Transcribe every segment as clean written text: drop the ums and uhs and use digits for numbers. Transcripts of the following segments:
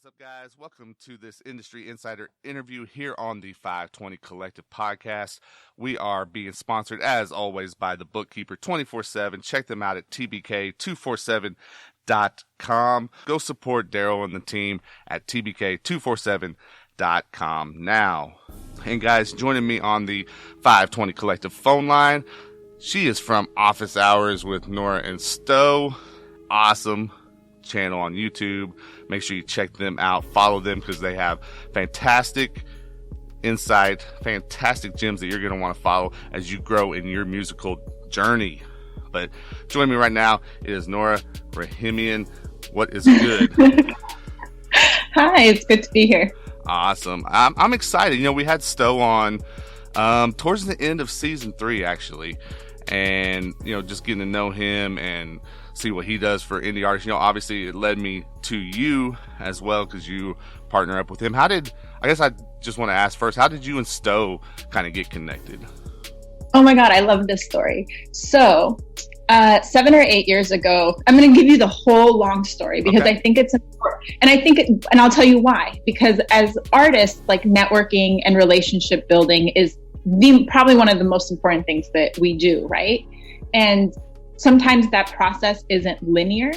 What's up, guys? Welcome to this Industry Insider interview here on the FiveTwenty Collective Podcast. We are being sponsored, as always, by the Bookkeeper 24/7. Check them out at tbk247.com. Go support Daryl and the team at tbk247.com now. And guys, joining me on the FiveTwenty Collective phone line, she is from Office Hours with Nora Sto. Awesome channel on YouTube. Make sure you check them out, follow them, because they have fantastic insight, fantastic gems that you're going to want to follow as you grow in your musical journey. But joining me right now is Nora Rahimian. What is good? Hi, it's good to be here. Awesome. I'm excited. You know, we had Sto on towards the end of season 3, actually, and just getting to know him and see what he does for indie artists. Obviously it led me to you as well, because you partner up with him. I just want to ask first, how did you and Sto kind of get connected? Oh my God, I love this story. So 7 or 8 years ago, I'm going to give you the whole long story because I think it's important. And I'll tell you why. Because as artists, like, networking and relationship building is probably one of the most important things that we do, right? And sometimes that process isn't linear.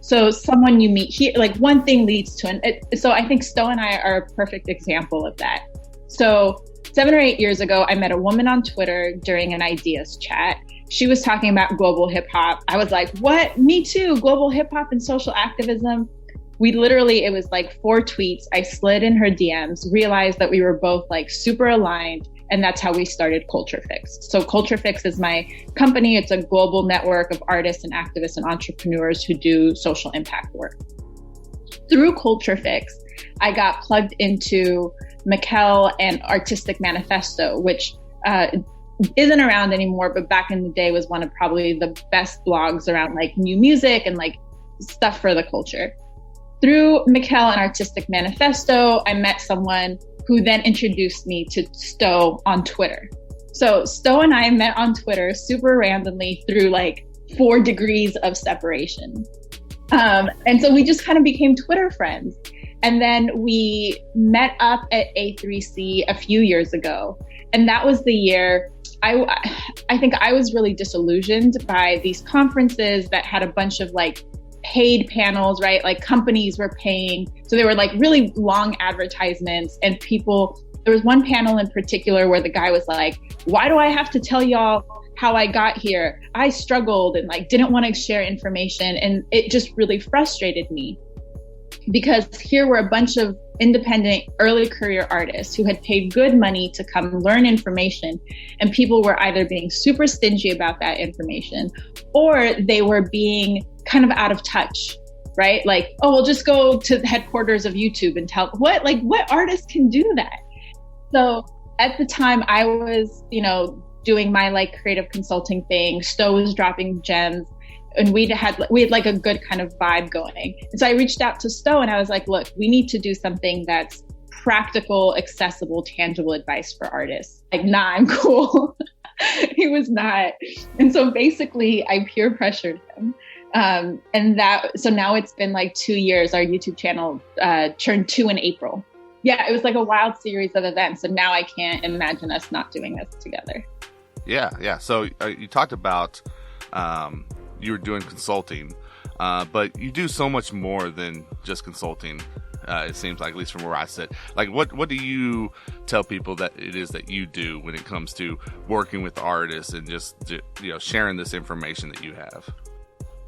So someone you meet here, like, one thing leads to so I think Sto and I are a perfect example of that. So 7 or 8 years ago, I met a woman on Twitter during an ideas chat. She was talking about global hip hop. I was like, what? Me too. Global hip hop and social activism. It was like 4 tweets. I slid in her DMs, realized that we were both like super aligned. And that's how we started Culture Fix. So Culture Fix is my company. It's a global network of artists and activists and entrepreneurs who do social impact work. Through Culture Fix, I got plugged into Mikkel and Artistic Manifesto, which isn't around anymore, but back in the day was one of probably the best blogs around like new music and like stuff for the culture. Through Mikkel and Artistic Manifesto, I met someone who then introduced me to Sto on Twitter. So Sto and I met on Twitter super randomly through like 4 degrees of separation. And so we just kind of became Twitter friends. And then we met up at A3C a few years ago. And that was the year I think I was really disillusioned by these conferences that had a bunch of like paid panels, right? Like companies were paying. So they were like really long advertisements, and there was one panel in particular where the guy was like, why do I have to tell y'all how I got here? I struggled and like didn't want to share information. And it just really frustrated me, because here were a bunch of independent early career artists who had paid good money to come learn information, and people were either being super stingy about that information, or they were being kind of out of touch, right? Like, oh, we'll just go to the headquarters of YouTube and tell what artist can do that? So at the time I was, doing my like creative consulting thing. Sto was dropping gems, and we had like a good kind of vibe going. And so I reached out to Sto and I was like, look, we need to do something that's practical, accessible, tangible advice for artists. Like, nah, I'm cool. He was not. And so basically I peer pressured him. So now it's been like 2 years. Our YouTube channel turned 2 in April. Yeah, it was like a wild series of events. And now I can't imagine us not doing this together. Yeah. So you talked about you were doing consulting, but you do so much more than just consulting. It seems like, at least from where I sit. Like, what do you tell people that it is that you do when it comes to working with artists and just sharing this information that you have?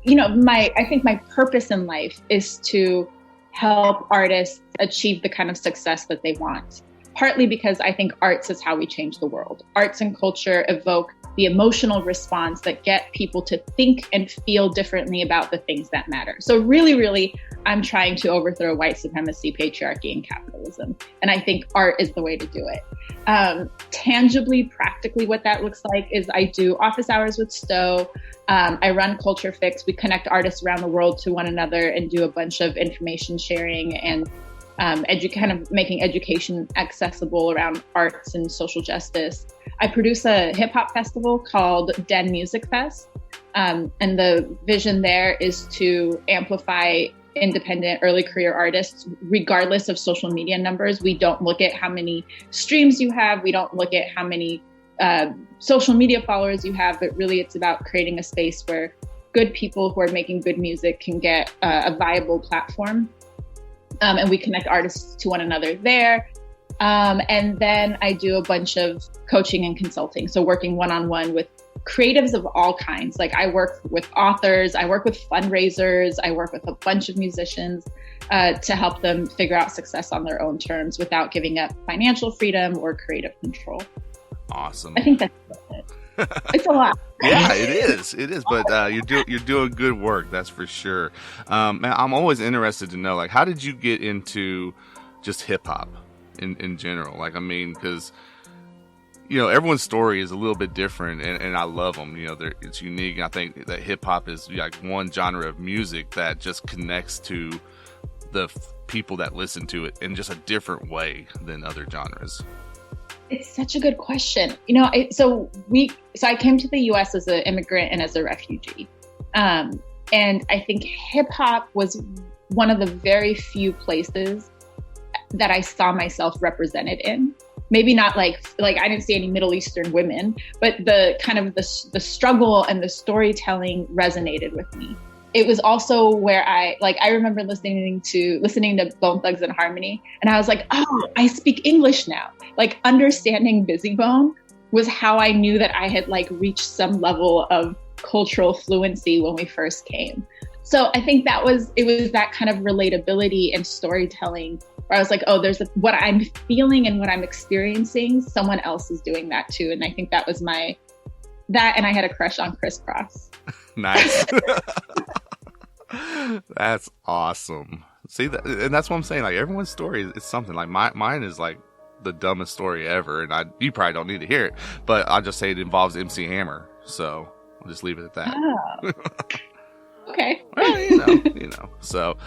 I think my purpose in life is to help artists achieve the kind of success that they want. Partly because I think arts is how we change the world. Arts and culture evoke the emotional response that get people to think and feel differently about the things that matter. So really, really, I'm trying to overthrow white supremacy, patriarchy, and capitalism. And I think art is the way to do it. Tangibly, practically, what that looks like is I do office hours with Sto. I run Culture Fix. We connect artists around the world to one another and do a bunch of information sharing and kind of making education accessible around arts and social justice. I produce a hip hop festival called Den Music Fest. And the vision there is to amplify independent early career artists, regardless of social media numbers. We don't look at how many streams you have. We don't look at how many social media followers you have, but really it's about creating a space where good people who are making good music can get a viable platform. And we connect artists to one another there. And then I do a bunch of coaching and consulting. So working one-on-one with creatives of all kinds. Like I work with authors, I work with fundraisers, I work with a bunch of musicians to help them figure out success on their own terms without giving up financial freedom or creative control. Awesome. I think that's it. It's a lot. Yeah, it is. But you're doing good work. That's for sure. Man, I'm always interested to know, like, how did you get into just hip hop in general? Like, I mean, because everyone's story is a little bit different, and I love them. It's unique. I think that hip hop is like one genre of music that just connects to the people that listen to it in just a different way than other genres. It's such a good question. So I came to the U.S. as an immigrant and as a refugee. And I think hip hop was one of the very few places that I saw myself represented in. Maybe not like I didn't see any Middle Eastern women, but the kind of the struggle and the storytelling resonated with me. It was also where I remember listening to Bone Thugs and Harmony, and I was like, oh, I speak English now. Like understanding Busy Bone was how I knew that I had reached some level of cultural fluency when we first came. So I think it was that kind of relatability and storytelling where I was like, oh, what I'm feeling and what I'm experiencing, someone else is doing that too. And I think that was and I had a crush on Criss Cross. Nice. That's awesome. See, and that's what I'm saying. Like everyone's story is something. Like mine is like the dumbest story ever, and you probably don't need to hear it, but I'll just say it involves MC Hammer. So I'll just leave it at that. Oh. Okay. Well, So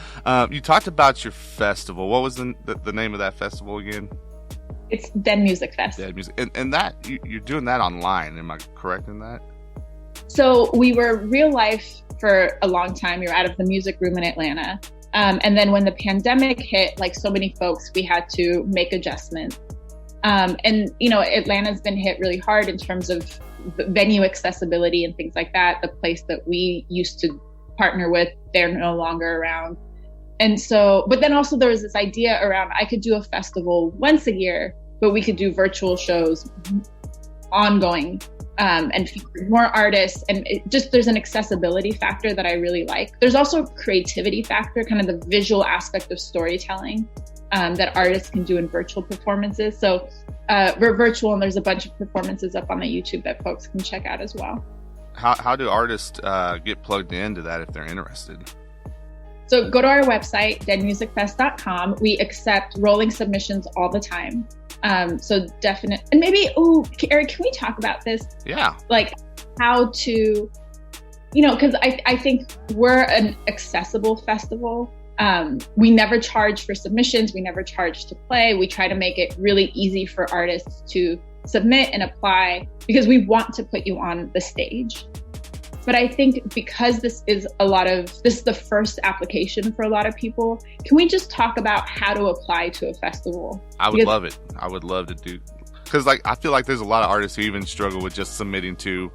you talked about your festival. What was the name of that festival again? It's Den Music Fest. Den Music, and that you're doing that online. Am I correct in that? So we were real life for a long time. We were out of the music room in Atlanta. And then when the pandemic hit, like so many folks, we had to make adjustments. Atlanta's been hit really hard in terms of venue accessibility and things like that. The place that we used to partner with, they're no longer around. And so, but then also there was this idea around, I could do a festival once a year, but we could do virtual shows ongoing. And feature more artists, and there's an accessibility factor that I really like. There's also a creativity factor, kind of the visual aspect of storytelling that artists can do in virtual performances. So we're virtual, and there's a bunch of performances up on the YouTube that folks can check out as well. How do artists get plugged into that if they're interested? So go to our website, denmusicfest.com. We accept rolling submissions all the time. So definite, and maybe, Eric, can we talk about this? Yeah. Like how to, because I think we're an accessible festival. We never charge for submissions. We never charge to play. We try to make it really easy for artists to submit and apply because we want to put you on the stage. But I think because this is the first application for a lot of people, can we just talk about how to apply to a festival? I would love it. I would love to do, because I feel like there's a lot of artists who even struggle with just submitting to,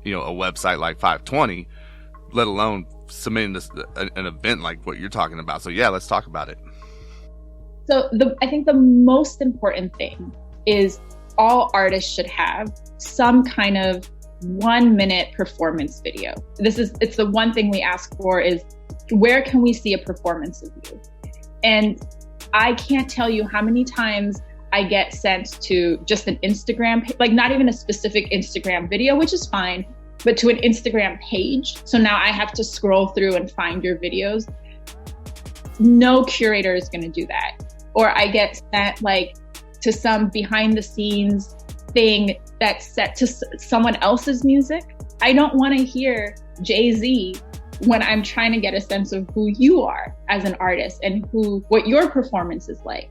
a website like FiveTwenty, let alone submitting an event like what you're talking about. So yeah, let's talk about it. So I think the most important thing is all artists should have some kind of 1-minute performance video. It's the one thing we ask for is, where can we see a performance of you? And I can't tell you how many times I get sent to just an Instagram, like not even a specific Instagram video, which is fine, but to an Instagram page. So now I have to scroll through and find your videos. No curator is going to do that. Or I get sent to some behind the scenes thing that's set to someone else's music. I don't want to hear Jay-Z when I'm trying to get a sense of who you are as an artist and what your performance is like.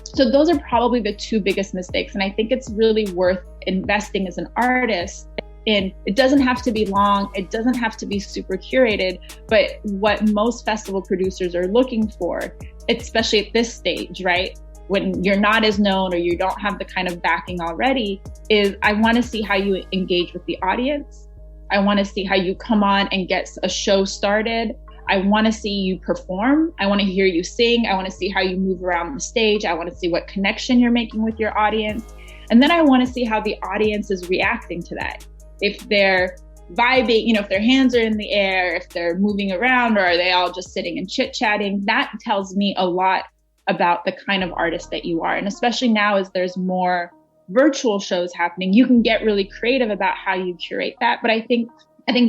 So those are probably the two biggest mistakes. And I think it's really worth investing as an artist in. It doesn't have to be long. It doesn't have to be super curated. But what most festival producers are looking for, especially at this stage, right? When you're not as known or you don't have the kind of backing already, is I want to see how you engage with the audience. I want to see how you come on and get a show started. I want to see you perform. I want to hear you sing. I want to see how you move around the stage. I want to see what connection you're making with your audience. And then I want to see how the audience is reacting to that. If they're vibing, if their hands are in the air, if they're moving around, or are they all just sitting and chit-chatting, that tells me a lot about the kind of artist that you are. And especially now as there's more virtual shows happening, you can get really creative about how you curate that. But I think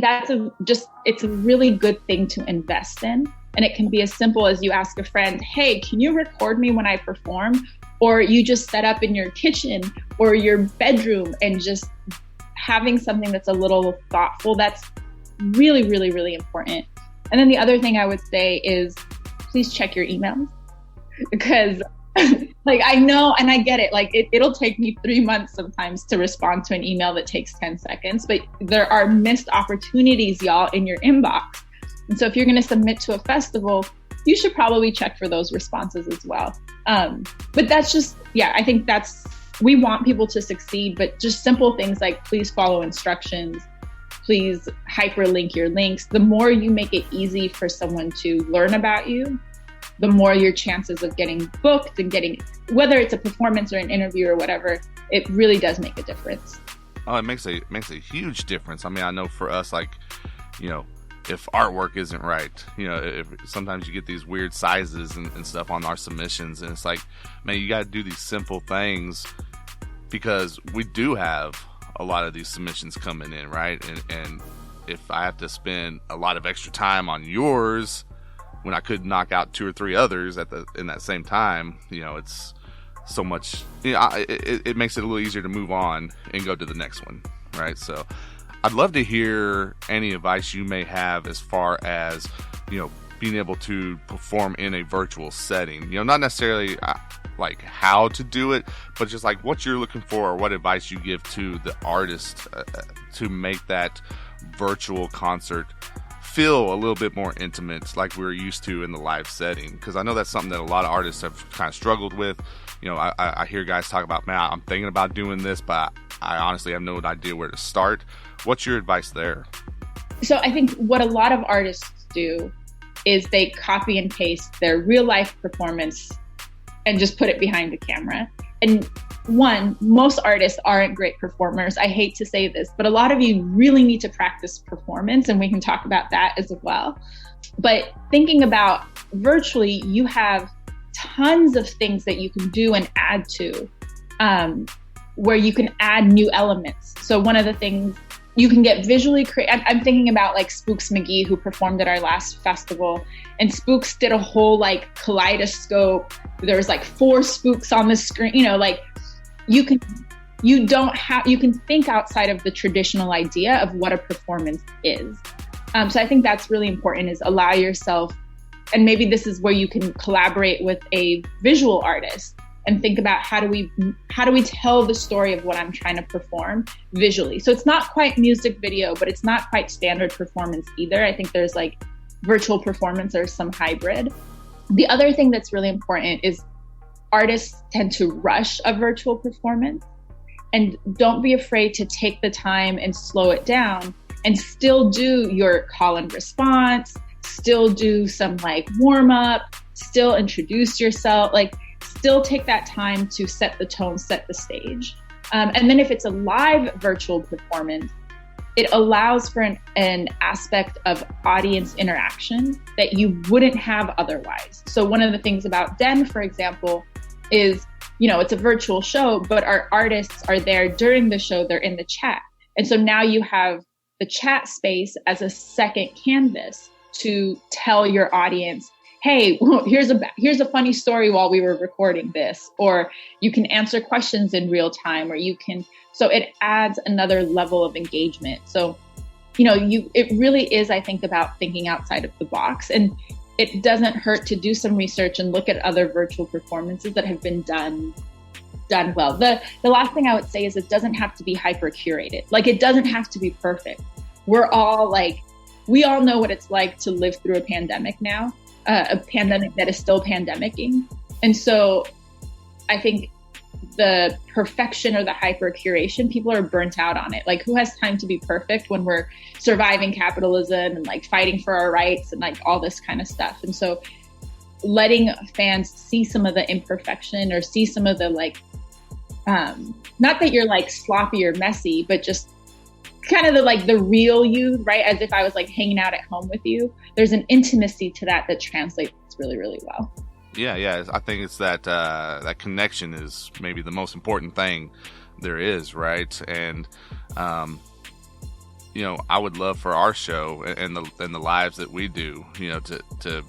that's it's a really good thing to invest in. And it can be as simple as you ask a friend, hey, can you record me when I perform? Or you just set up in your kitchen or your bedroom and just having something that's a little thoughtful. That's really, really, really important. And then the other thing I would say is please check your emails, because I know, and I get it, it'll take me 3 months sometimes to respond to an email that takes 10 seconds, but there are missed opportunities, y'all, in your inbox. And so if you're going to submit to a festival, you should probably check for those responses as well. But that's just, I think we want people to succeed, but just simple things like please follow instructions, please hyperlink your links. The more you make it easy for someone to learn about you, the more your chances of getting booked and getting, whether it's a performance or an interview or whatever, it really does make a difference. Oh, it makes a huge difference. I mean, I know for us, if artwork isn't right, if sometimes you get these weird sizes and stuff on our submissions, and it's like, man, you got to do these simple things, because we do have a lot of these submissions coming in, right? And if I have to spend a lot of extra time on yours when I could knock out 2 or 3 others in that same time, it's so much, it makes it a little easier to move on and go to the next one, right? So I'd love to hear any advice you may have as far as, being able to perform in a virtual setting, not necessarily like how to do it, but just like what you're looking for, or what advice you give to the artist to make that virtual concert feel a little bit more intimate, like we're used to in the live setting. Because I know that's something that a lot of artists have kind of struggled with. I hear guys talk about, man, I'm thinking about doing this, but I honestly have no idea where to start. What's your advice there? So I think what a lot of artists do is they copy and paste their real life performance and just put it behind the camera. And most artists aren't great performers. I hate to say this, but a lot of you really need to practice performance, and we can talk about that as well. But thinking about virtually, you have tons of things that you can do and add to, where you can add new elements. So one of the things you can get visually creative. I'm thinking about like Spooks McGee, who performed at our last festival, and Spooks did a whole kaleidoscope. There was 4 spooks on the screen, you can think outside of the traditional idea of what a performance is. So I think that's really important, is allow yourself, and maybe this is where you can collaborate with a visual artist and think about how do we tell the story of what I'm trying to perform visually. So it's not quite music video, but it's not quite standard performance either. I think there's virtual performance or some hybrid. The other thing that's really important is artists tend to rush a virtual performance, and don't be afraid to take the time and slow it down and still do your call and response, still do some warm up, still introduce yourself, still take that time to set the tone, set the stage. And then if it's a live virtual performance, it allows for an aspect of audience interaction that you wouldn't have otherwise. So one of the things about Den, for example, is, it's a virtual show, but our artists are there during the show, they're in the chat. And so now you have the chat space as a second canvas to tell your audience, hey, here's a funny story while we were recording this, or you can answer questions in real time, or so it adds another level of engagement. So, it really is, I think, about thinking outside of the box, and it doesn't hurt to do some research and look at other virtual performances that have been done done well. The last thing I would say is it doesn't have to be hyper curated. Like, it doesn't have to be perfect. We're all like, we all know what it's like to live through a pandemic now, a pandemic that is still pandemicking. And so I think the perfection or the hyper curation, people are burnt out on it. Like, who has time to be perfect when we're surviving capitalism and like fighting for our rights and like all this kind of stuff? And so letting fans see some of the imperfection or see some of the like, not that you're like sloppy or messy, but just kind of the real you, right? As if I was like hanging out at home with you. There's an intimacy to that translates really, really well. Yeah. I think it's that that connection is maybe the most important thing there is, right? And you know, I would love for our show and the lives that we do, you know, to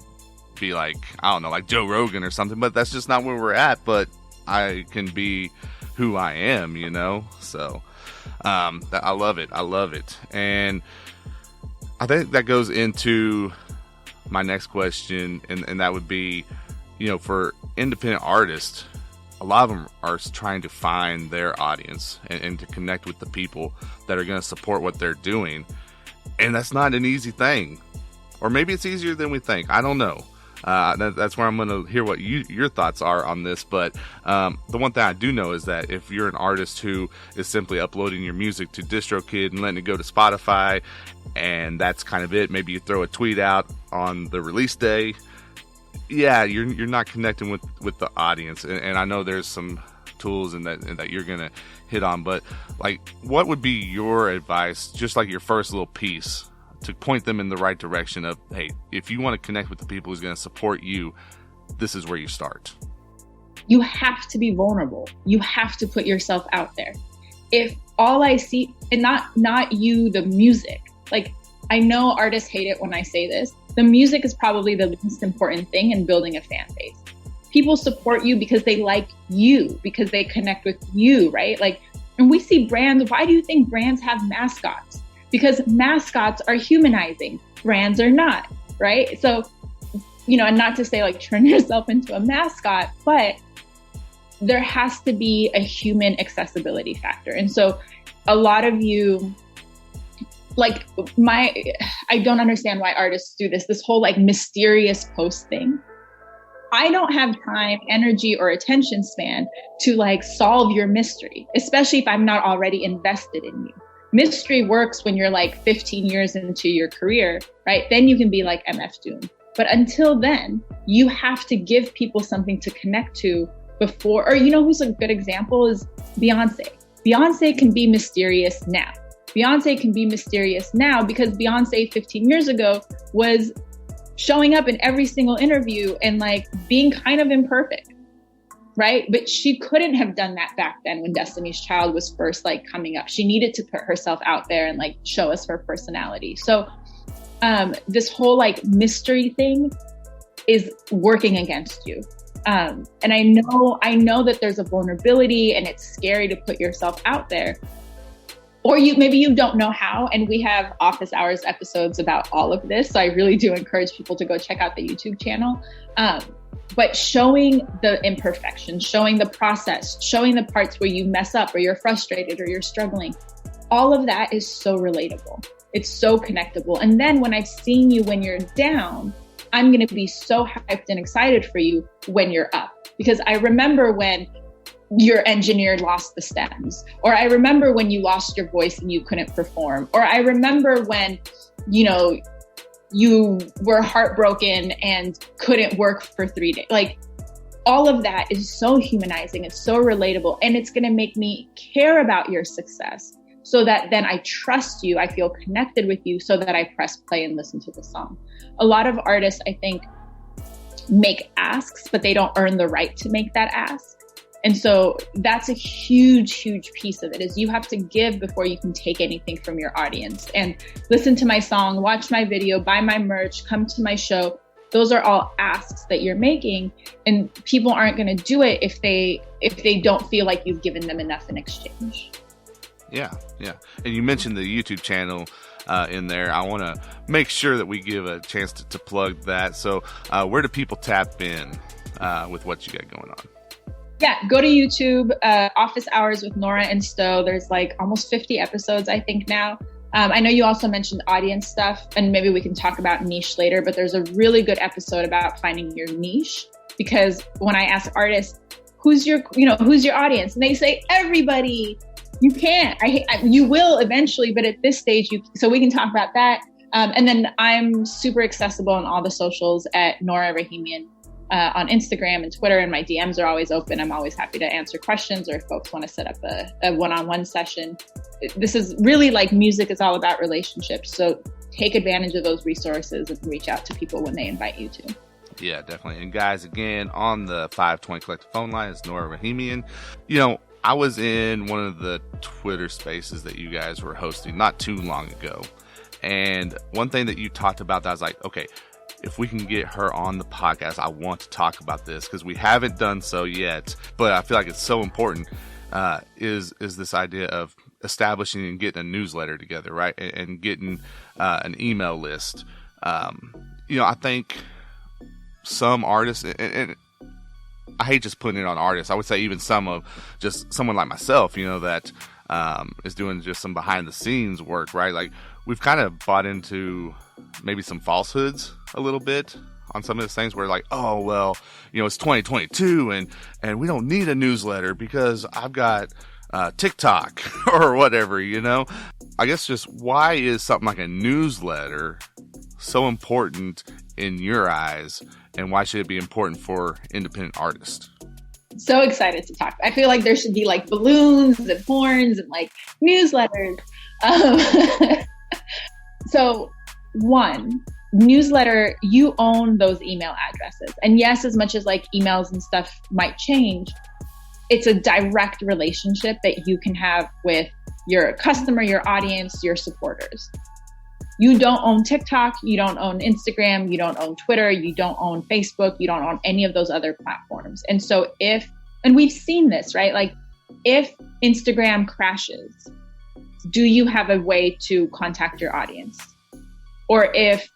be like, I don't know, like Joe Rogan or something, but that's just not where we're at. But I can be who I am, you know? So I love it. And I think that goes into my next question, and that would be, you know, for independent artists, a lot of them are trying to find their audience and to connect with the people that are going to support what they're doing. And that's not an easy thing. Or maybe it's easier than we think. I don't know. That's where I'm going to hear what your thoughts are on this. But the one thing I do know is that if you're an artist who is simply uploading your music to DistroKid and letting it go to Spotify, and that's kind of it, maybe you throw a tweet out on the release day, yeah, you're not connecting with the audience. And I know there's some tools and that you're going to hit on. But like, what would be your advice, just like your first little piece, to point them in the right direction of, hey, if you want to connect with the people who's going to support you, this is where you start? You have to be vulnerable. You have to put yourself out there. If all I see, and not you, the music, like, I know artists hate it when I say this, the music is probably the least important thing in building a fan base. People support you because they like you, because they connect with you, right? Like, and we see brands. Why do you think brands have mascots? Because mascots are humanizing, brands are not, right? So, you know, and not to say like turn yourself into a mascot, but there has to be a human accessibility factor. And so a lot of you, like I don't understand why artists do this whole like mysterious post thing. I don't have time, energy, or attention span to like solve your mystery, especially if I'm not already invested in you. Mystery works when you're like 15 years into your career, right? Then you can be like MF Doom. But until then, you have to give people something to connect to before, or you know who's a good example is Beyonce. Beyonce can be mysterious now. Beyonce can be mysterious now because Beyonce 15 years ago was showing up in every single interview and like being kind of imperfect. Right? But she couldn't have done that back then when Destiny's Child was first like coming up. She needed to put herself out there and like show us her personality. So this whole like mystery thing is working against you. And I know that there's a vulnerability and it's scary to put yourself out there. Or maybe you don't know how, and we have office hours episodes about all of this. So I really do encourage people to go check out the YouTube channel. But showing the imperfections, showing the process, showing the parts where you mess up or you're frustrated or you're struggling, all of that is so relatable. It's so connectable. And then when I've seen you when you're down, I'm going to be so hyped and excited for you when you're up. Because I remember when your engineer lost the stems, or I remember when you lost your voice and you couldn't perform, or I remember when, you know, you were heartbroken and couldn't work for 3 days. Like, all of that is so humanizing. It's so relatable. And it's going to make me care about your success so that then I trust you. I feel connected with you so that I press play and listen to the song. A lot of artists, I think, make asks, but they don't earn the right to make that ask. And so that's a huge, huge piece of it, is you have to give before you can take anything from your audience. And listen to my song, watch my video, buy my merch, come to my show. Those are all asks that you're making, and people aren't going to do it if they don't feel like you've given them enough in exchange. Yeah. And you mentioned the YouTube channel in there. I want to make sure that we give a chance to plug that. So where do people tap in with what you got going on? Yeah, go to YouTube, Office Hours with Nora and Sto. There's like almost 50 episodes, I think now. I know you also mentioned audience stuff, and maybe we can talk about niche later, but there's a really good episode about finding your niche, because when I ask artists, who's your audience? And they say, everybody. You can't. You will eventually, but at this stage, so we can talk about that. And then I'm super accessible on all the socials at Nora Rahimian. On Instagram and Twitter, and my DMs are always open. I'm always happy to answer questions, or if folks want to set up a one-on-one session. This is really like music is all about relationships. So take advantage of those resources and reach out to people when they invite you to. Yeah, definitely. And guys, again, on the 520 Collective phone line is Nora Rahimian. I was in one of the Twitter spaces that you guys were hosting not too long ago. And one thing that you talked about that I was like, okay, if we can get her on the podcast, I want to talk about this because we haven't done so yet, but I feel like it's so important, is this idea of establishing and getting a newsletter together, right? And getting an email list. I think some artists, and I hate just putting it on artists, I would say even someone like myself, that is doing just some behind the scenes work, right? Like we've kind of bought into maybe some falsehoods a little bit on some of these things where like, oh, well, it's 2022 and we don't need a newsletter because I've got TikTok or whatever, I guess just why is something like a newsletter so important in your eyes, and why should it be important for independent artists? So excited to talk. I feel like there should be like balloons and horns and like newsletters. So one, newsletter, you own those email addresses. And yes, as much as like emails and stuff might change, it's a direct relationship that you can have with your customer, your audience, your supporters. You don't own TikTok, you don't own Instagram, you don't own Twitter, you don't own Facebook, you don't own any of those other platforms. And so and we've seen this, right? Like if Instagram crashes, do you have a way to contact your audience? Or if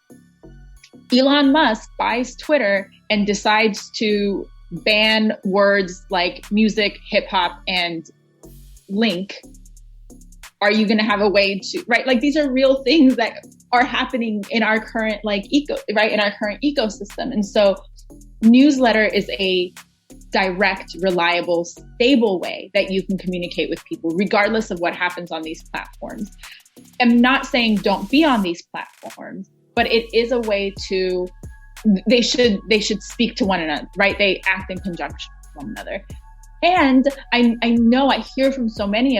Elon Musk buys Twitter and decides to ban words like music, hip hop, and link, are you going to have a way to, right? Like these are real things that are happening in our current in our current ecosystem. And so newsletter is a direct, reliable, stable way that you can communicate with people, regardless of what happens on these platforms. I'm not saying don't be on these platforms, but it is a way to, they should speak to one another, right? They act in conjunction with one another. And I know I hear from so many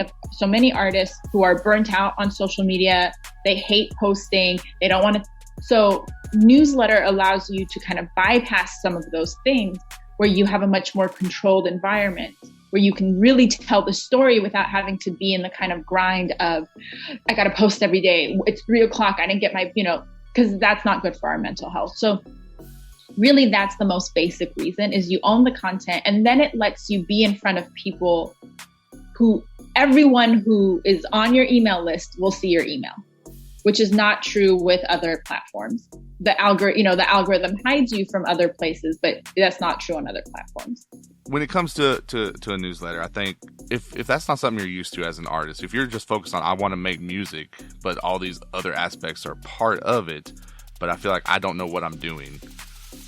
artists who are burnt out on social media. They hate posting. They don't want to. So newsletter allows you to kind of bypass some of those things where you have a much more controlled environment, where you can really tell the story without having to be in the kind of grind of, I got to post every day. It's 3:00. I didn't get my, because that's not good for our mental health. So really that's the most basic reason, is you own the content, and then it lets you be in front of people everyone who is on your email list will see your email, which is not true with other platforms. The algorithm hides you from other places, but that's not true on other platforms. When it comes to a newsletter, I think if that's not something you're used to as an artist, if you're just focused on, I want to make music, but all these other aspects are part of it, but I feel like I don't know what I'm doing.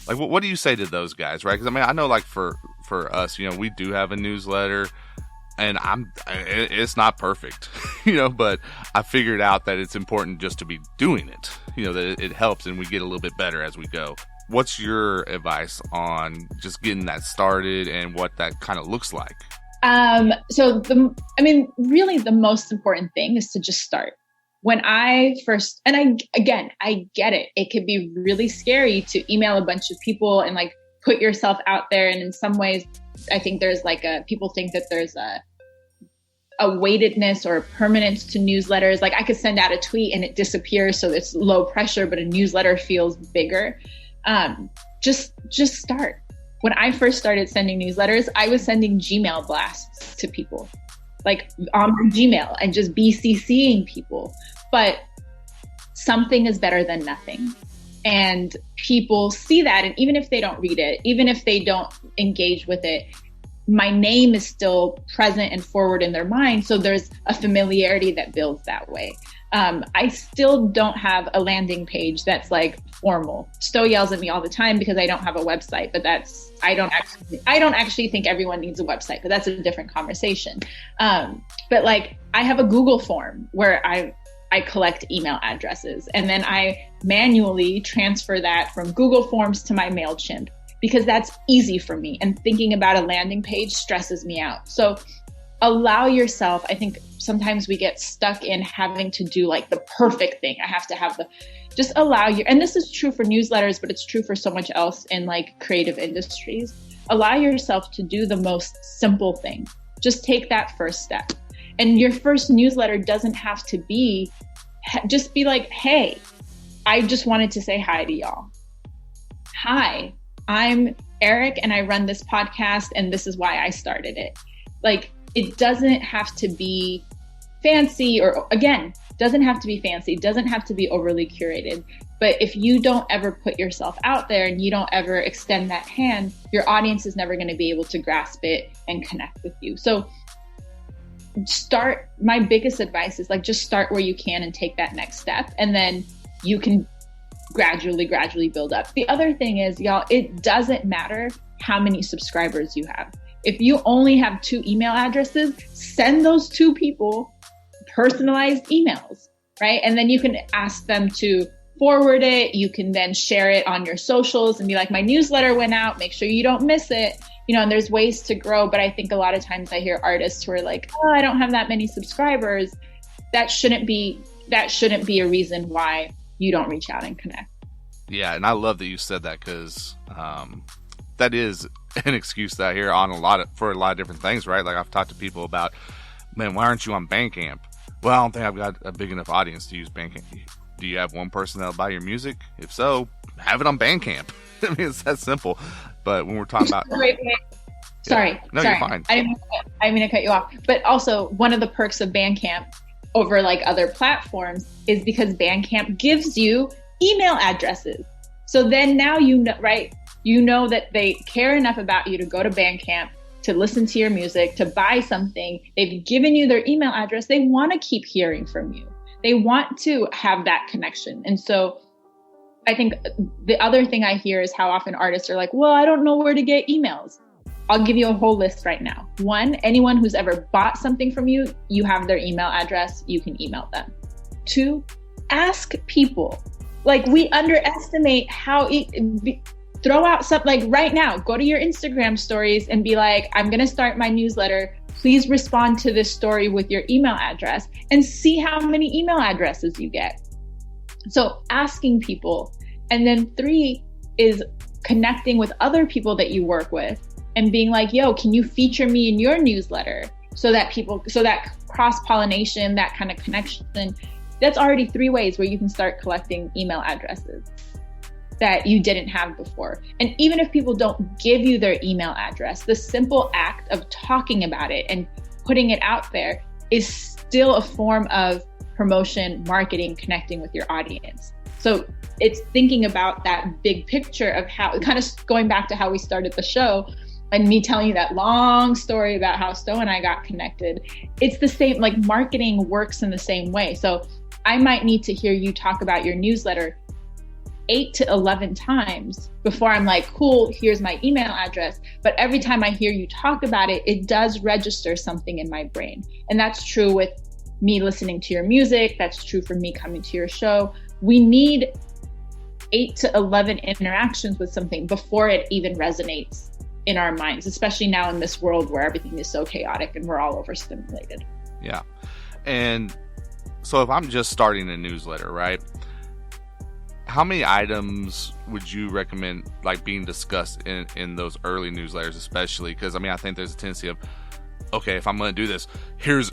Like, what do you say to those guys, right? Because I know like for us, we do have a newsletter, and it's not perfect, but I figured out that it's important just to be doing it, that it helps and we get a little bit better as we go. What's your advice on just getting that started and what that kind of looks like? Really the most important thing is to just start. When I first, and I get it. It can be really scary to email a bunch of people and like put yourself out there. And in some ways, I think there's people think that there's a weightedness or a permanence to newsletters. Like I could send out a tweet and it disappears, so it's low pressure, but a newsletter feels bigger. Just start. When I first started sending newsletters, I was sending Gmail blasts to people, like on my Gmail, and just BCCing people. But something is better than nothing. And people see that. And even if they don't read it, even if they don't engage with it, my name is still present and forward in their mind. So there's a familiarity that builds that way. I still don't have a landing page that's like formal. Sto yells at me all the time because I don't have a website, but I don't actually think everyone needs a website, but that's a different conversation. But like I have a Google form where I collect email addresses, and then I manually transfer that from Google Forms to my MailChimp because that's easy for me. And thinking about a landing page stresses me out. So allow yourself. I think sometimes we get stuck in having to do like the perfect thing. I have to have just allow and this is true for newsletters, but it's true for so much else in like creative industries. Allow yourself to do the most simple thing. Just take that first step. And your first newsletter doesn't have to be, just be like, hey, I just wanted to say hi to y'all. Hi, I'm Eric and I run this podcast and this is why I started it. Like, it doesn't have to be fancy, or again, doesn't have to be fancy, doesn't have to be overly curated. But if you don't ever put yourself out there and you don't ever extend that hand, your audience is never going to be able to grasp it and connect with you. So my biggest advice is like, just start where you can and take that next step. And then you can gradually build up. The other thing is, y'all, it doesn't matter how many subscribers you have. If you only have 2 email addresses, send those 2 people personalized emails, right? And then you can ask them to forward it. You can then share it on your socials and be like, my newsletter went out, make sure you don't miss it. And there's ways to grow. But I think a lot of times I hear artists who are like, oh, I don't have that many subscribers. That shouldn't be a reason why you don't reach out and connect. Yeah. And I love that you said that, because that is an excuse that I hear for a lot of different things, right? Like I've talked to people about, man, why aren't you on Bandcamp? Well, I don't think I've got a big enough audience to use Bandcamp. Do you have one person that'll buy your music? If so, have it on Bandcamp. I mean, it's that simple. But when we're talking about... Wait. Sorry. No, you're fine. I didn't mean to cut you off. But also, one of the perks of Bandcamp over like other platforms is because Bandcamp gives you email addresses. So then now you know, right? You know that they care enough about you to go to Bandcamp, to listen to your music, to buy something. They've given you their email address. They want to keep hearing from you. They want to have that connection. And so I think the other thing I hear is how often artists are like, well, I don't know where to get emails. I'll give you a whole list right now. 1, anyone who's ever bought something from you, you have their email address, you can email them. 2, ask people. Like, we underestimate how throw out something. Like right now, go to your Instagram stories and be like, I'm going to start my newsletter. Please respond to this story with your email address, and see how many email addresses you get. So asking people. And then 3 is connecting with other people that you work with and being like, yo, can you feature me in your newsletter? So that cross-pollination, that kind of connection, that's already 3 ways where you can start collecting email addresses that you didn't have before. And even if people don't give you their email address, the simple act of talking about it and putting it out there is still a form of promotion, marketing, connecting with your audience. So it's thinking about that big picture of how, kind of going back to how we started the show and me telling you that long story about how Sto and I got connected. It's the same, like marketing works in the same way. So I might need to hear you talk about your newsletter 8 to 11 times before I'm like, cool, here's my email address. But every time I hear you talk about it, it does register something in my brain. And that's true with me listening to your music. That's true for me coming to your show. We need 8 to 11 interactions with something before it even resonates in our minds, especially now in this world where everything is so chaotic and we're all overstimulated. Yeah. And so if I'm just starting a newsletter, right? How many items would you recommend like being discussed in those early newsletters, especially? Because I mean, I think there's a tendency of, okay, if I'm going to do this, here's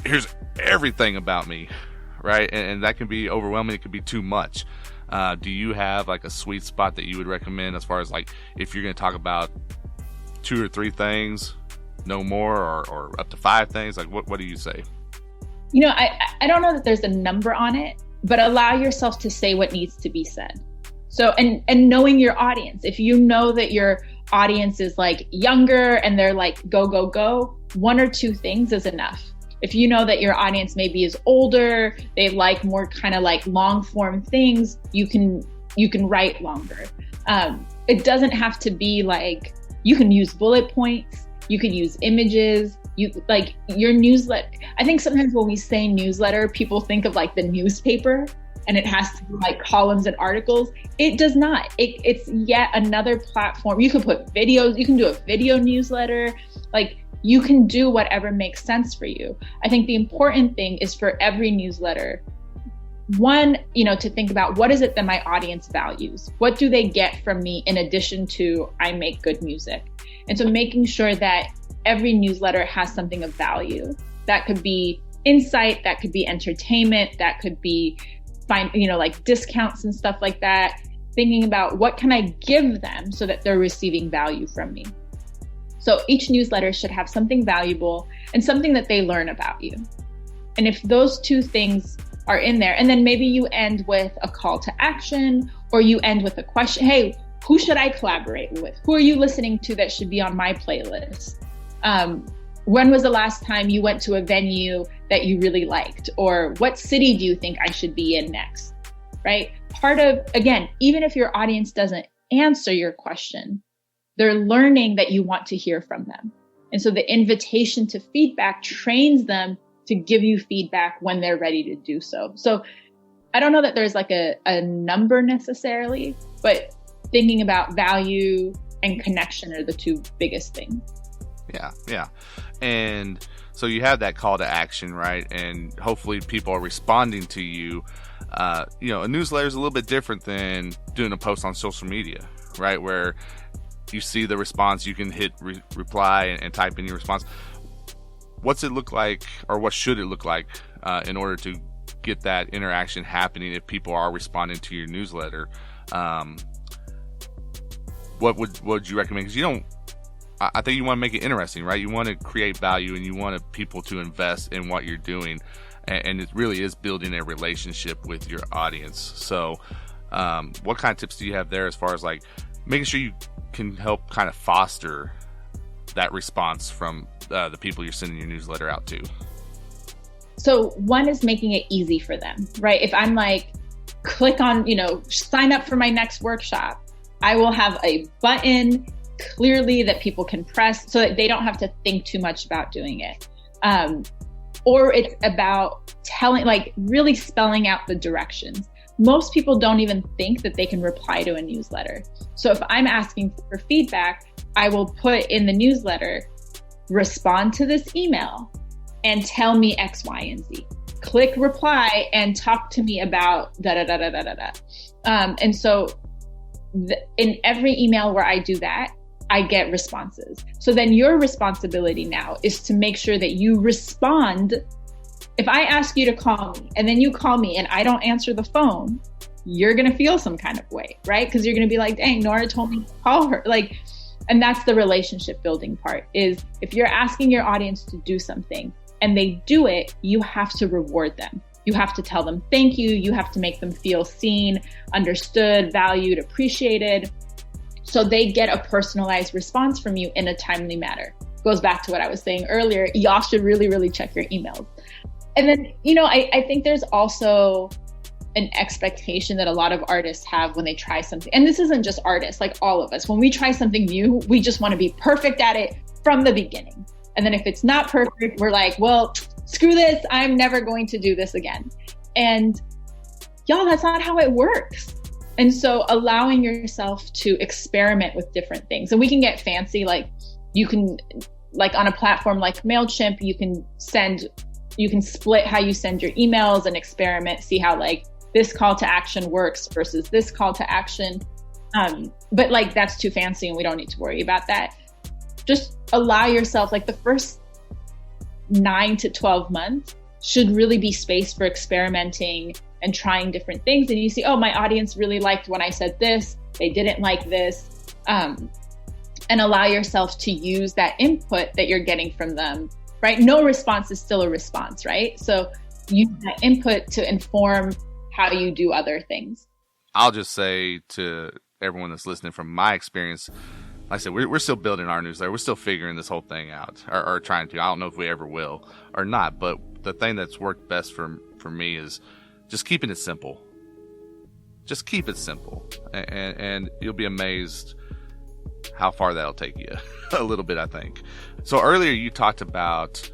everything about me, right? And that can be overwhelming. It could be too much. Do you have like a sweet spot that you would recommend as far as like if you're going to talk about 2 or 3 things, no more, or up to 5 things? Like what do you say? You know, I don't know that there's a number on it, but allow yourself to say what needs to be said. So, and knowing your audience, if you know that your audience is like younger and they're like, go, go, go, one or two things is enough. If you know that your audience maybe is older, they like more kind of like long form things, you can write longer. It doesn't have to be like, you can use bullet points, you could use images, you like your newsletter. I think sometimes when we say newsletter, people think of like the newspaper and it has to be like columns and articles. It does not. It's yet another platform. You can put videos, you can do a video newsletter, like you can do whatever makes sense for you. I think the important thing is for every newsletter, one, to think about what is it that my audience values? What do they get from me in addition to I make good music? And so making sure that every newsletter has something of value. That could be insight, that could be entertainment, that could be like discounts and stuff like that. Thinking about what can I give them so that they're receiving value from me. So each newsletter should have something valuable and something that they learn about you. And if those two things are in there, and then maybe you end with a call to action, or you end with a question, hey, who should I collaborate with? Who are you listening to that should be on my playlist? When was the last time you went to a venue that you really liked? Or what city do you think I should be in next? Right? Part of, again, even if your audience doesn't answer your question, they're learning that you want to hear from them. And so the invitation to feedback trains them to give you feedback when they're ready to do so. So I don't know that there's like a number necessarily, but thinking about value and connection are the two biggest things. Yeah. And so you have that call to action, right? And hopefully people are responding to you. A newsletter is a little bit different than doing a post on social media, right? Where you see the response, you can hit reply and type in your response. What's it look like, or what should it look like in order to get that interaction happening if people are responding to your newsletter? What would you recommend? Because I think you want to make it interesting, right? You want to create value and you want people to invest in what you're doing. And it really is building a relationship with your audience. So what kind of tips do you have there as far as like making sure you can help kind of foster that response from the people you're sending your newsletter out to? So one is making it easy for them, right? If I'm like, click on, sign up for my next workshop, I will have a button clearly that people can press so that they don't have to think too much about doing it. Or it's about really spelling out the directions. Most people don't even think that they can reply to a newsletter. So if I'm asking for feedback, I will put in the newsletter, respond to this email and tell me X, Y, and Z. Click reply and talk to me about da-da-da-da-da-da-da. And so in every email where I do that, I get responses. So then your responsibility now is to make sure that you respond. If I ask you to call me and then you call me and I don't answer the phone, you're going to feel some kind of way, right? Because you're going to be like, dang, Nora told me to call her. And that's the relationship building part, is if you're asking your audience to do something and they do it, you have to reward them. You have to tell them thank you. You have to make them feel seen, understood, valued, appreciated. So they get a personalized response from you in a timely manner. Goes back to what I was saying earlier. Y'all should really, really check your emails. And then, I think there's also an expectation that a lot of artists have when they try something. And this isn't just artists, like all of us. When we try something new, we just want to be perfect at it from the beginning. And then if it's not perfect, we're like, well, screw this. I'm never going to do this again. And y'all, that's not how it works. And so allowing yourself to experiment with different things. And we can get fancy, like you can, like on a platform like MailChimp, you can split how you send your emails and experiment, see how like this call to action works versus this call to action. But like that's too fancy and we don't need to worry about that. Just allow yourself, like the first 9 to 12 months should really be space for experimenting and trying different things. And you see, oh, my audience really liked when I said this, they didn't like this. And allow yourself to use that input that you're getting from them, right? No response is still a response, right? So use that input to inform how you do other things. I'll just say to everyone that's listening, from my experience, I said, we're still building our newsletter. We're still figuring this whole thing out, or trying to. I don't know if we ever will or not, but the thing that's worked best for me is just keeping it simple. Just keep it simple, and you'll be amazed how far that'll take you. A little bit, I think. So earlier you talked about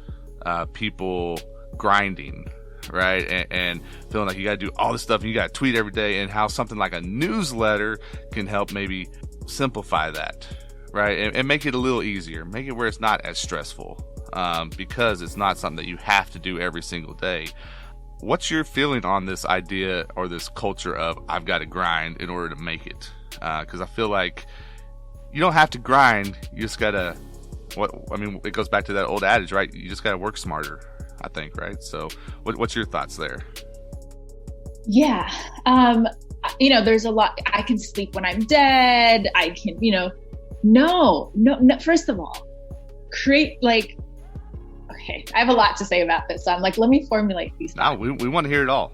people grinding, right? And feeling like you got to do all this stuff and you got to tweet every day, and how something like a newsletter can help maybe simplify that, right? And make it a little easier, make it where it's not as stressful, because it's not something that you have to do every single day. What's your feeling on this idea or this culture of I've got to grind in order to make it? Because I feel like you don't have to grind. You just got to, it goes back to that old adage, right? You just got to work smarter, I think, right? So what's your thoughts there? Yeah. There's a lot. I can sleep when I'm dead. I can, no. First of all, create okay, I have a lot to say about this. So I'm like, let me formulate these. No, we want to hear it all.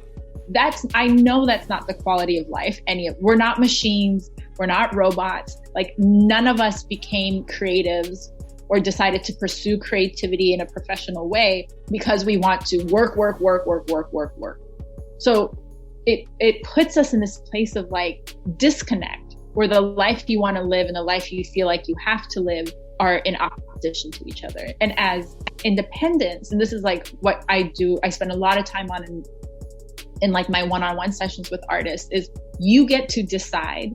I know that's not the quality of life. We're not machines. We're not robots. Like, none of us became creatives or decided to pursue creativity in a professional way because we want to work. So it puts us in this place of disconnect, where the life you want to live and the life you feel like you have to live are in opposition to each other. And as independents, and this is what I do, I spend a lot of time on in my one-on-one sessions with artists, is you get to decide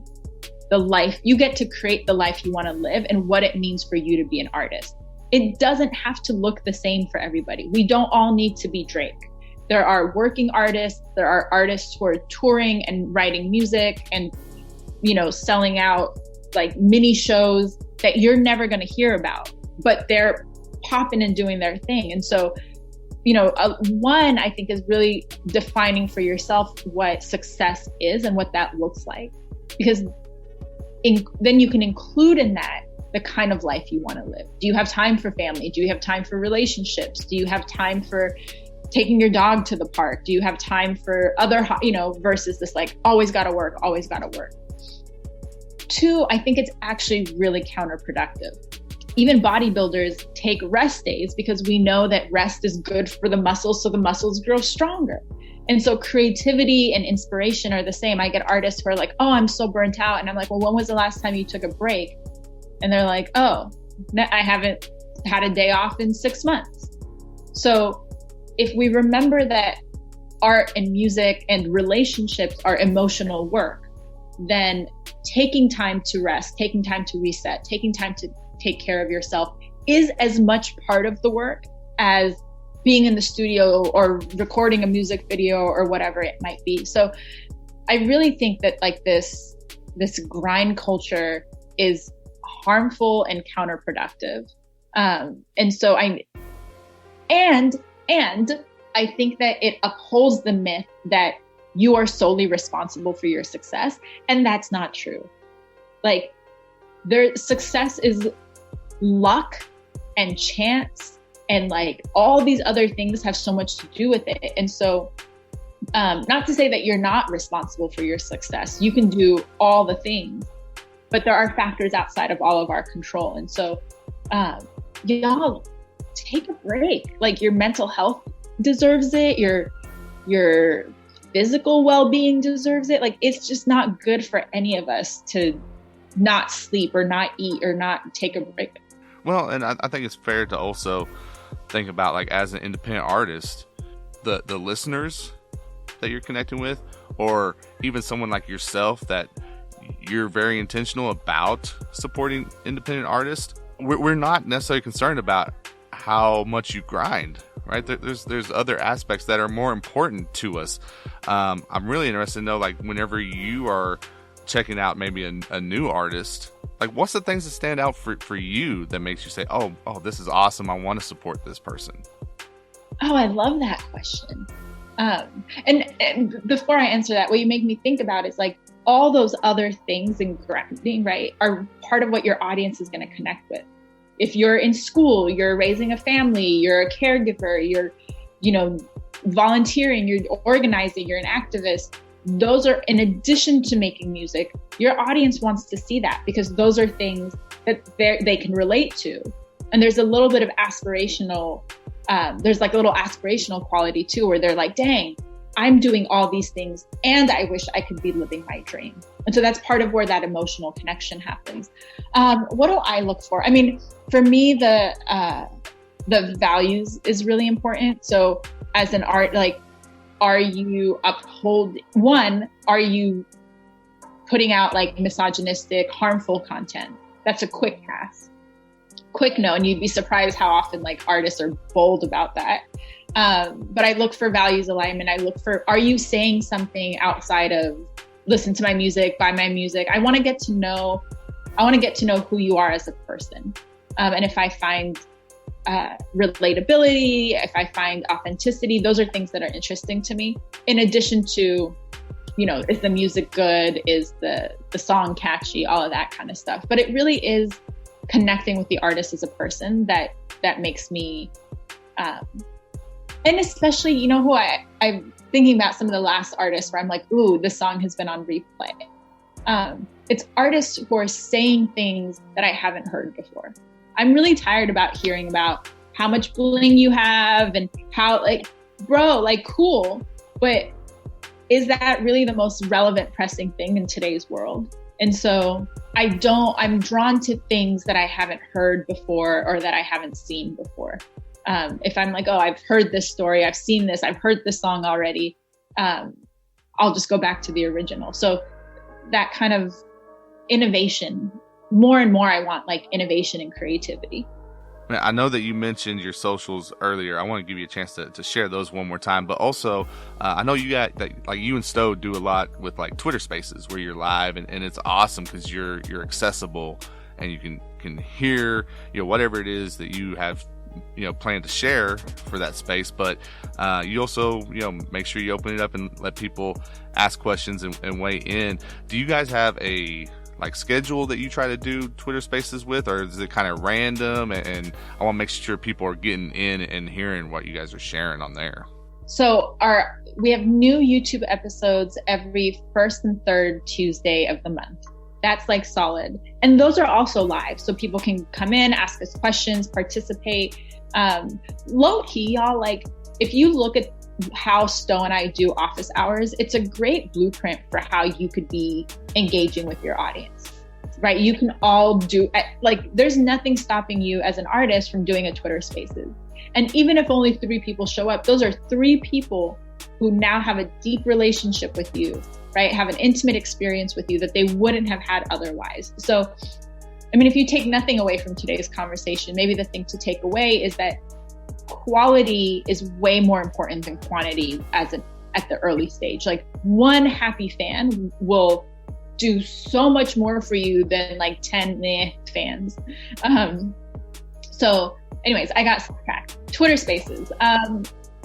the life, you get to create the life you want to live and what it means for you to be an artist. It doesn't have to look the same for everybody. We don't all need to be Drake. There are working artists, there are artists who are touring and writing music and, selling out mini shows that you're never going to hear about, but they're popping and doing their thing. And so, one, I think, is really defining for yourself what success is and what that looks like, because then you can include in that the kind of life you want to live. Do you have time for family? Do you have time for relationships? Do you have time for taking your dog to the park? Do you have time for other, versus this always got to work. Two, I think it's actually really counterproductive. Even bodybuilders take rest days because we know that rest is good for the muscles, so the muscles grow stronger. And so creativity and inspiration are the same. I get artists who are like, oh, I'm so burnt out. And I'm like, well, when was the last time you took a break? And they're like, oh, I haven't had a day off in 6 months. So if we remember that art and music and relationships are emotional work, then taking time to rest, taking time to reset, taking time to take care of yourself is as much part of the work as being in the studio or recording a music video or whatever it might be. So I really think that this grind culture is harmful and counterproductive. And I think that it upholds the myth that you are solely responsible for your success. And that's not true. Success is luck and chance, and all these other things have so much to do with it. And so, not to say that you're not responsible for your success. You can do all the things, but there are factors outside of all of our control. And so, y'all, take a break. Your mental health deserves it. Your physical well-being deserves it. It's just not good for any of us to not sleep or not eat or not take a break. Well, and I think it's fair to also think about, as an independent artist, the listeners that you're connecting with, or even someone like yourself that you're very intentional about supporting independent artists. We're not necessarily concerned about how much you grind, right? There's other aspects that are more important to us. I'm really interested to know, whenever you are checking out maybe a new artist, what's the things that stand out for you that makes you say, oh, this is awesome, I want to support this person? Oh, I love that question. And before I answer that, what you make me think about is all those other things in grinding, right, are part of what your audience is going to connect with. If you're in school, you're raising a family, you're a caregiver, you're, volunteering, you're organizing, you're an activist, those are, in addition to making music, your audience wants to see that because those are things that they can relate to. And there's a little bit of aspirational, there's like a little aspirational quality too, where they're like, dang, I'm doing all these things and I wish I could be living my dream. And so that's part of where that emotional connection happens. What do I look for? I mean, for me, the values is really important. So as an art, like, are you are you putting out like misogynistic, harmful content? That's a quick pass. Quick no, and you'd be surprised how often like artists are bold about that. But I look for values alignment. I look for, are you saying something outside of listen to my music, buy my music? I want to get to know who you are as a person. And if I find relatability, if I find authenticity, those are things that are interesting to me. In addition to, you know, is the music good? Is the song catchy? All of that kind of stuff. But it really is connecting with the artist as a person that makes me, and especially, you know, who I'm thinking about some of the last artists where I'm like, ooh, this song has been on replay. It's artists who are saying things that I haven't heard before. I'm really tired about hearing about how much bling you have and how, like, bro, like, cool. But is that really the most relevant, pressing thing in today's world? And so I'm drawn to things that I haven't heard before or that I haven't seen before. If I'm like, oh, I've heard this story, I've seen this, I've heard this song already, I'll just go back to the original. So that kind of innovation, more and more, I want like innovation and creativity. I know that you mentioned your socials earlier. I want to give you a chance to share those one more time. But also, I know you got like you and Sto do a lot with like Twitter Spaces where you're live, and it's awesome because you're accessible and you can hear, you know, whatever it is that you have, you know, plan to share for that space. But you also, you know, make sure you open it up and let people ask questions and weigh in. Do you guys have a like schedule that you try to do Twitter Spaces with, or is it kind of random? And I want to make sure people are getting in and hearing what you guys are sharing on there. So we have new YouTube episodes every first and third Tuesday of the month. That's like solid. And those are also live. So people can come in, ask us questions, participate. Low key, y'all, like if you look at how Sto and I do office hours, it's a great blueprint for how you could be engaging with your audience, right? You can all do, like, there's nothing stopping you as an artist from doing a Twitter Spaces. And even if only 3 people show up, those are 3 people who now have a deep relationship with you, right? Have an intimate experience with you that they wouldn't have had otherwise. So, I mean, if you take nothing away from today's conversation, maybe the thing to take away is that quality is way more important than quantity at the early stage. Like, one happy fan will do so much more for you than like 10 fans. So anyways, I got sidetracked. Twitter Spaces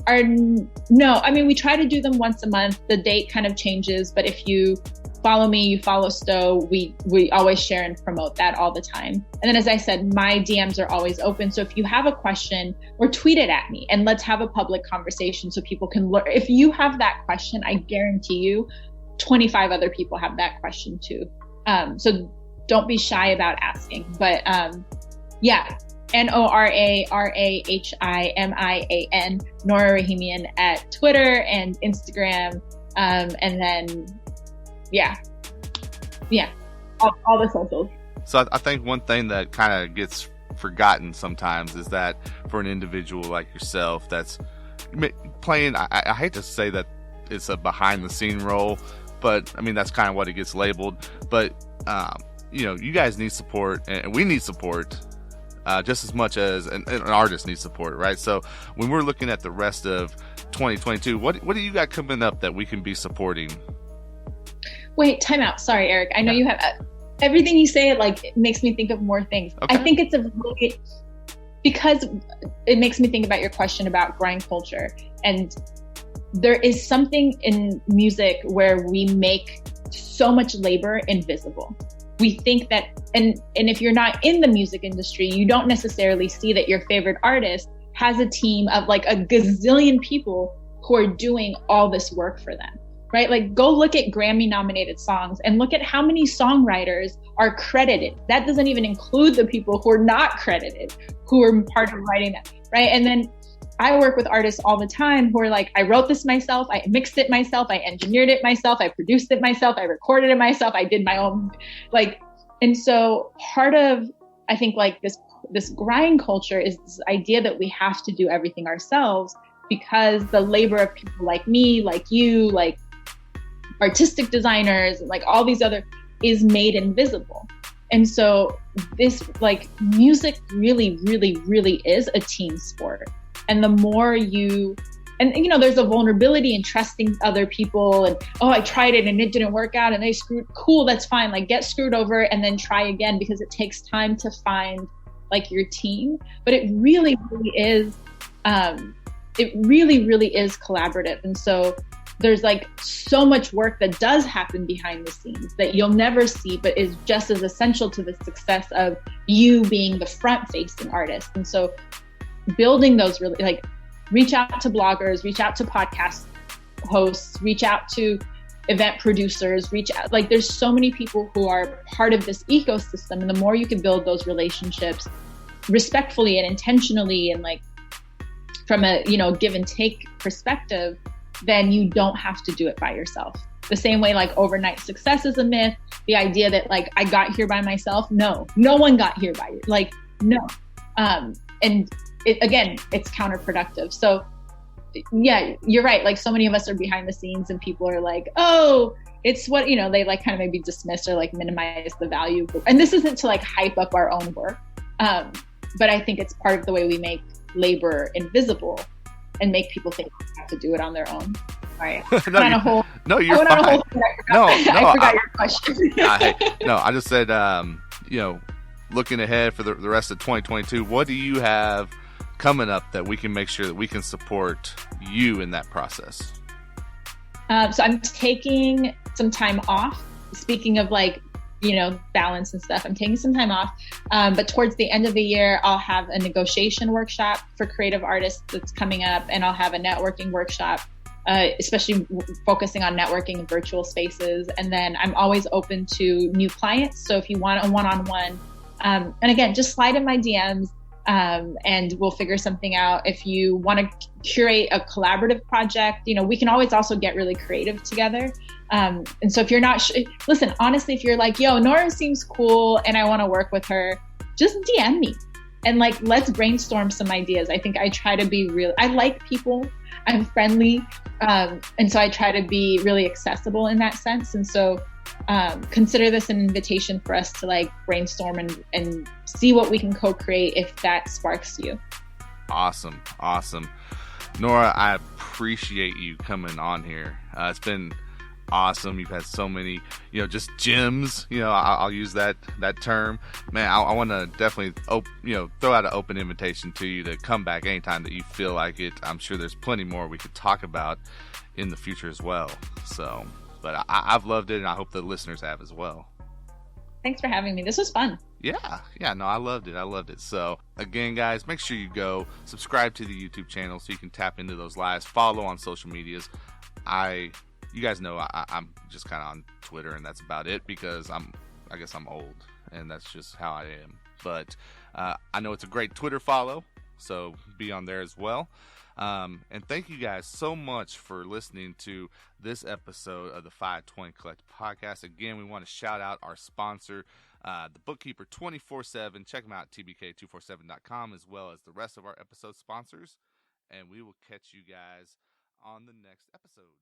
we try to do them once a month. The date kind of changes, but if you follow me, you follow Sto, we always share and promote that all the time. And then, as I said, my DMs are always open. So if you have a question, or tweet it at me and let's have a public conversation so people can learn. If you have that question, I guarantee you 25 other people have that question too. So don't be shy about asking. But yeah, NoraRahimian, Nora Rahimian at Twitter and Instagram. And then all the socials. So I think one thing that kind of gets forgotten sometimes is that for an individual like yourself that's playing, I hate to say that it's a behind the scene role, but I mean, that's kind of what it gets labeled. But, you know, you guys need support, and we need support just as much as an artist needs support, right? So when we're looking at the rest of 2022, what do you got coming up that we can be supporting? Wait, time out. Sorry, Eric. I know you have everything you say. Like, it makes me think of more things. Okay. I think it's because it makes me think about your question about grind culture. And there is something in music where we make so much labor invisible. We think that, and if you're not in the music industry, you don't necessarily see that your favorite artist has a team of like a gazillion people who are doing all this work for them. right? Like go look at Grammy nominated songs and look at how many songwriters are credited. That doesn't even include the people who are not credited, who are part of writing that, right? And then I work with artists all the time who are like, I wrote this myself, I mixed it myself, I engineered it myself, I produced it myself, I recorded it myself, I did my own, like, and so part of, I think like this grind culture is this idea that we have to do everything ourselves because the labor of people like me, like you, like artistic designers, like all these other is made invisible. And so this like music really, really, really is a team sport. And the more you, and you know, there's a vulnerability in trusting other people and, oh, I tried it and it didn't work out and they screwed, cool, that's fine. Like get screwed over and then try again because it takes time to find like your team. But it really, really is, it really, really is collaborative. And so there's like so much work that does happen behind the scenes that you'll never see, but is just as essential to the success of you being the front facing artist. And so building those really like reach out to bloggers, reach out to podcast hosts, reach out to event producers, reach out, like there's so many people who are part of this ecosystem. And the more you can build those relationships respectfully and intentionally and like from a, you know, give and take perspective, then you don't have to do it by yourself. The same way like overnight success is a myth. The idea that like I got here by myself. No one got here by you. Like, no. And it, again, it's counterproductive. So yeah, you're right. Like so many of us are behind the scenes and people are like, oh, it's what, you know, they like kind of maybe dismiss or like minimize the value. And this isn't to like hype up our own work. But I think it's part of the way we make labor invisible and make people think they have to do it on their own. All right. No, you're fine. I forgot your question. I just said, you know, looking ahead for the rest of 2022, what do you have coming up that we can make sure that we can support you in that process? So I'm taking some time off. Speaking of like, you know, balance and stuff, I'm taking some time off. But towards the end of the year, I'll have a negotiation workshop for creative artists that's coming up. And I'll have a networking workshop, especially focusing on networking in virtual spaces. And then I'm always open to new clients. So if you want a one-on-one, and again, just slide in my DMs. And we'll figure something out. If you want to curate a collaborative project, you know, we can always also get really creative together. And so if you're not, listen, honestly, if you're like, yo, Nora seems cool and I want to work with her, just DM me and like, let's brainstorm some ideas. I think I try to be real. I like people, I'm friendly. And so I try to be really accessible in that sense. And so consider this an invitation for us to like brainstorm and see what we can co-create if that sparks you. Awesome. Nora, I appreciate you coming on here. It's been awesome. You've had so many, you know, just gems, you know, I'll use that term, man. I want to definitely, throw out an open invitation to you to come back anytime that you feel like it. I'm sure there's plenty more we could talk about in the future as well. So, but I've loved it, and I hope the listeners have as well. Thanks for having me. This was fun. Yeah, no, I loved it. So, again, guys, make sure you go subscribe to the YouTube channel so you can tap into those lives. Follow on social medias. You guys know I'm just kind of on Twitter, and that's about it because I guess I'm old, and that's just how I am. But I know it's a great Twitter follow, so be on there as well. And thank you guys so much for listening to this episode of the FiveTwenty Collective Podcast. Again, we want to shout out our sponsor, the Bookkeeper 24/7. Check them out at tbk247.com, as well as the rest of our episode sponsors. And we will catch you guys on the next episode.